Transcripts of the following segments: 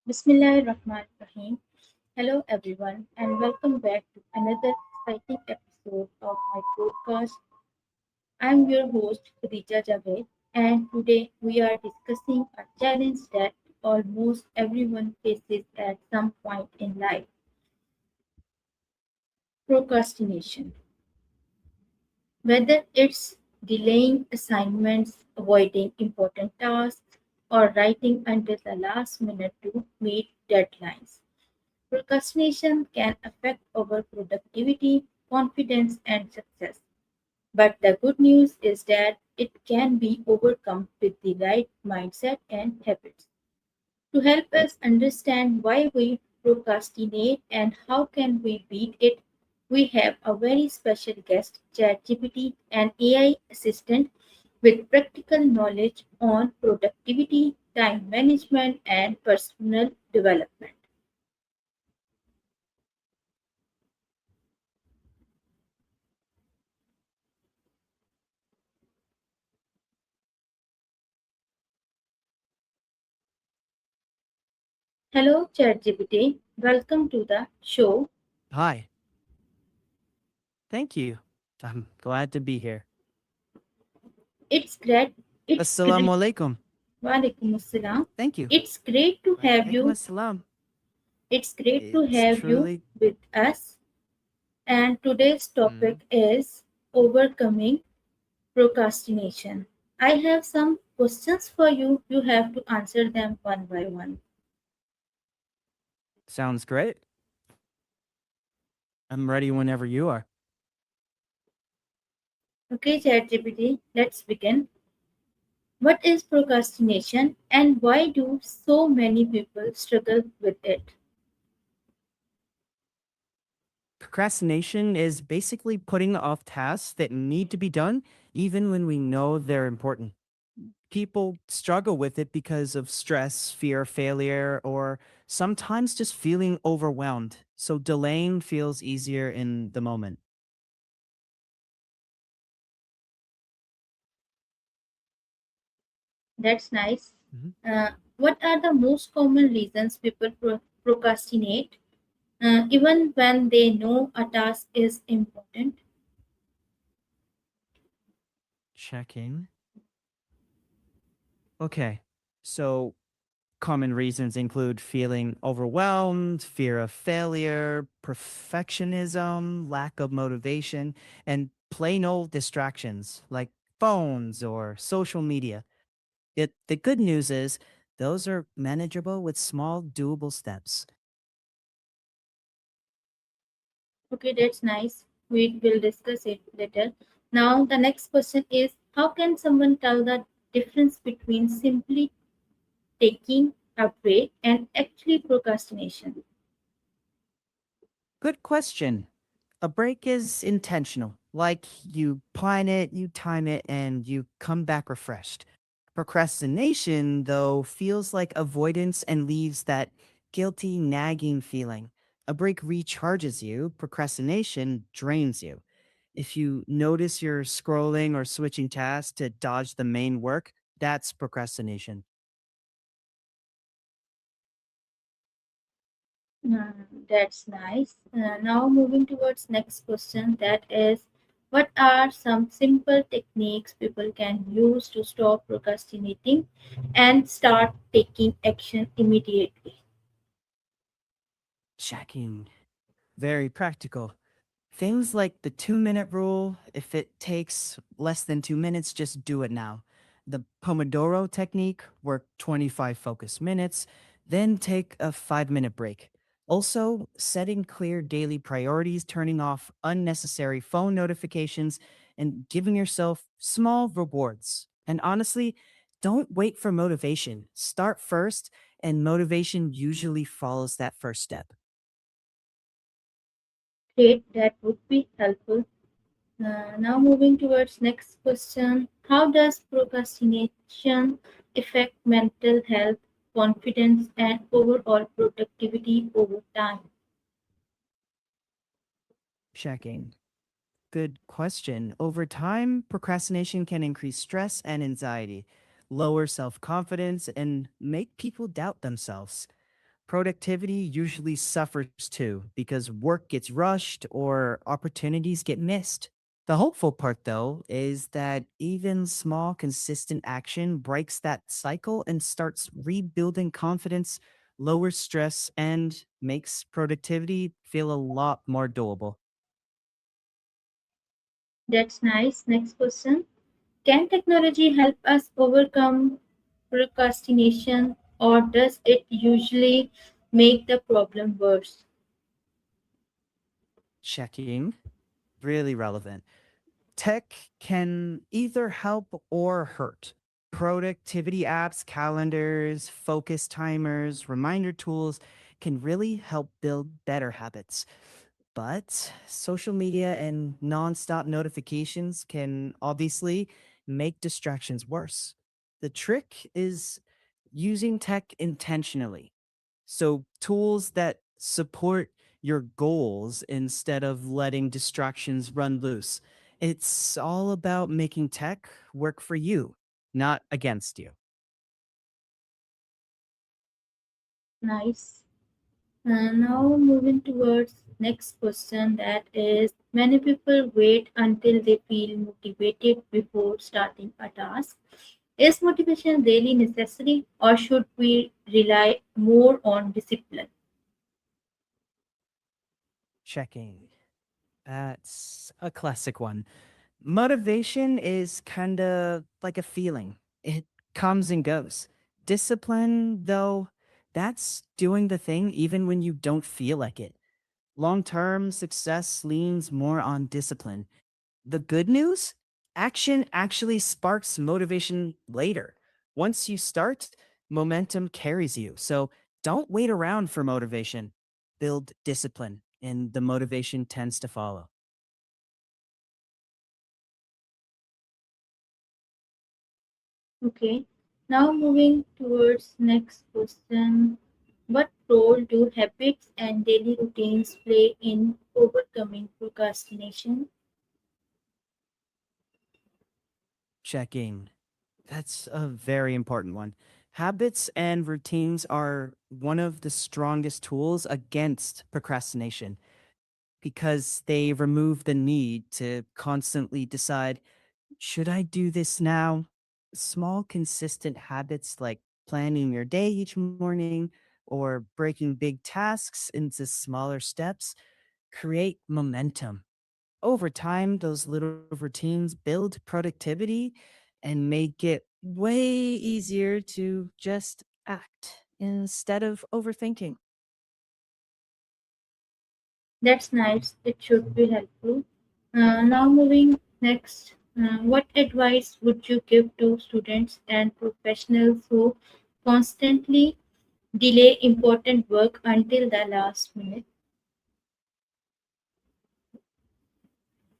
Bismillahirrahmanirrahim. Hello everyone and welcome back to another exciting episode of my podcast. I'm your host Khadija Javed and today we are discussing a challenge that almost everyone faces at some point in life: procrastination. Whether it's delaying assignments, avoiding important tasks, or writing until the last minute to meet deadlines. Procrastination can affect our productivity, confidence, and success. But the good news is that it can be overcome with the right mindset and habits. To help us understand why we procrastinate and how can we beat it, we have a very special guest, ChatGPT, an AI assistant with practical knowledge on productivity, time management, and personal development. Hello, ChatGPT. Welcome to the show. Hi, thank you. I'm glad to be here. It's great. It's Assalamu great. alaikum. Walaikum assalam. Thank you. It's great to have Alaikum you. assalam. It's great to It's have you truly. with us. And today's Mm, topic is overcoming procrastination. I have some questions for you. You have to answer them one by one. sounds great. I'm ready whenever you are. Okay, ChatGPT, let's begin. What is procrastination and why do so many people struggle with it? Procrastination is basically putting off tasks that need to be done even when we know they're important. People struggle with it because of stress, fear of failure, or sometimes just feeling overwhelmed. So delaying feels easier in the moment. That's nice. Mhm. What are the most common reasons people procrastinate, even when they know a task is important? Checking. Okay. So common reasons include feeling overwhelmed, fear of failure, perfectionism, lack of motivation, and plain old distractions like phones or social media. The good news is those are manageable with small, doable steps. Okay, that's nice. We will discuss it later. Now, the next question is: how can someone tell the difference between simply taking a break and actually procrastination? Good question. A break is intentional. Like you plan it, you time it, and you come back refreshed. Procrastination, though, feels like avoidance and leaves that guilty, nagging feeling. A break recharges you, procrastination drains you. If you notice you're scrolling or switching tasks to dodge the main work, that's procrastination. That's nice. Now, moving towards next question, that is, what are some simple techniques people can use to stop procrastinating and start taking action immediately? Checking. Very practical. Things like the 2 minute rule, if it takes less than 2 minutes, just do it now. The Pomodoro technique, work 25 focus minutes, then take a 5 minute break. Also, setting clear daily priorities, turning off unnecessary phone notifications, and giving yourself small rewards. And honestly, don't wait for motivation. Start first, and motivation usually follows that first step. Great, that would be helpful. Now, moving towards next question, how does procrastination affect mental health, confidence, and overall productivity over time? Checking. Good question. Over time, procrastination can increase stress and anxiety, lower self confidence, and make people doubt themselves. productivity usually suffers too because work gets rushed or opportunities get missed. The hopeful part, though, is that even small, consistent action breaks that cycle and starts rebuilding confidence, lowers stress, and makes productivity feel a lot more doable. That's nice. Next question. Can technology help us overcome procrastination or does it usually make the problem worse? Checking, really relevant. Tech can either help or hurt. Productivity apps, calendars, focus timers, reminder tools can really help build better habits. But social media and nonstop notifications can obviously make distractions worse. The trick is using tech intentionally. So, tools that support your goals instead of letting distractions run loose. It's all about making tech work for you, not against you. Nice. Now moving towards next question, that is, many people wait until they feel motivated before starting a task. Is motivation really necessary or should we rely more on discipline? Checking. That's a classic one. Motivation is kind of like a feeling, it comes and goes. Discipline, though, that's doing the thing even when you don't feel like it. Long term success leans more on discipline. The good news? Action actually sparks motivation later. Once you start, momentum carries you. So don't wait around for motivation. Build discipline, and the motivation tends to follow. Okay. Now moving towards next question. What role do habits and daily routines play in overcoming procrastination? Checking. That's a very important one. Habits and routines are one of the strongest tools against procrastination because they remove the need to constantly decide, should I do this now? Small, consistent habits like planning your day each morning or breaking big tasks into smaller steps create momentum. Over time, those little routines build productivity and make it way easier to just act instead of overthinking. That's nice. It should be helpful. Now moving next. What advice would you give to students and professionals who constantly delay important work until the last minute?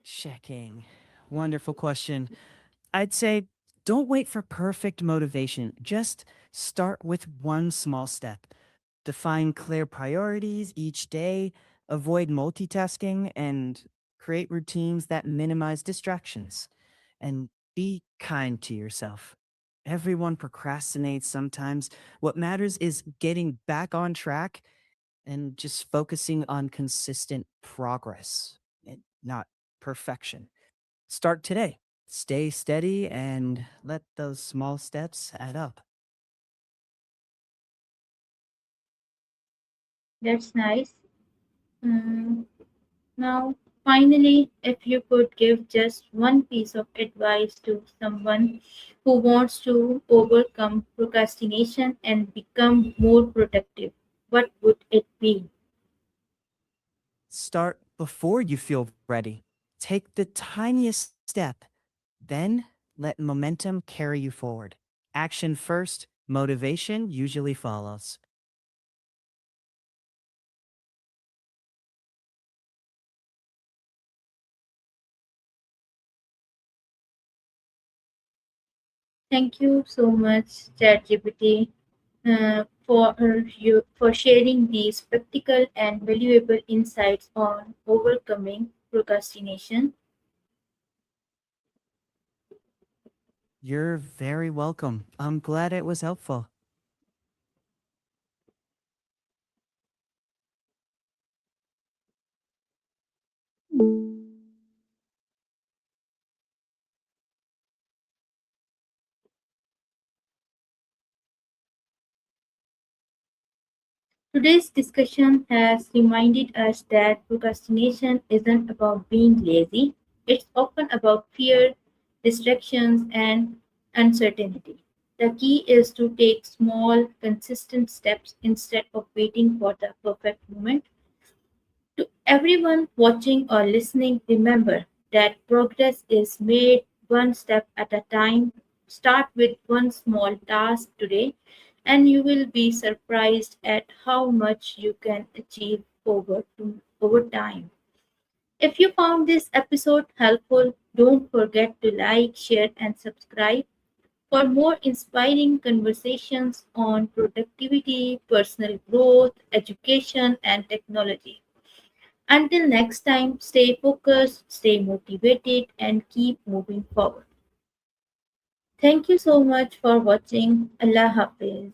Checking. Wonderful question. I'd say don't wait for perfect motivation. Just start with one small step. Define clear priorities each day, avoid multitasking, and create routines that minimize distractions. And be kind to yourself. Everyone procrastinates sometimes. What matters is getting back on track and just focusing on consistent progress, not perfection. Start today. Stay steady and let those small steps add up. That's nice. Mm, Now, finally, if you could give just one piece of advice to someone who wants to overcome procrastination and become more productive, what would it be? Start before you feel ready. Take the tiniest step, then let momentum carry you forward. Action first, motivation usually follows. Thank you so much, ChatGPT, for sharing these practical and valuable insights on overcoming procrastination. You're very welcome. I'm glad it was helpful. Today's discussion has reminded us that procrastination isn't about being lazy, it's often about fear, distractions, and uncertainty. The key is to take small, consistent steps instead of waiting for the perfect moment. To everyone watching or listening, remember that progress is made one step at a time. Start with one small task today, and you will be surprised at how much you can achieve over time. If you found this episode helpful, don't forget to like, share, and subscribe for more inspiring conversations on productivity, personal growth, education, and technology. Until next time, stay focused, stay motivated, and keep moving forward. Thank you so much for watching. Allah Hafiz.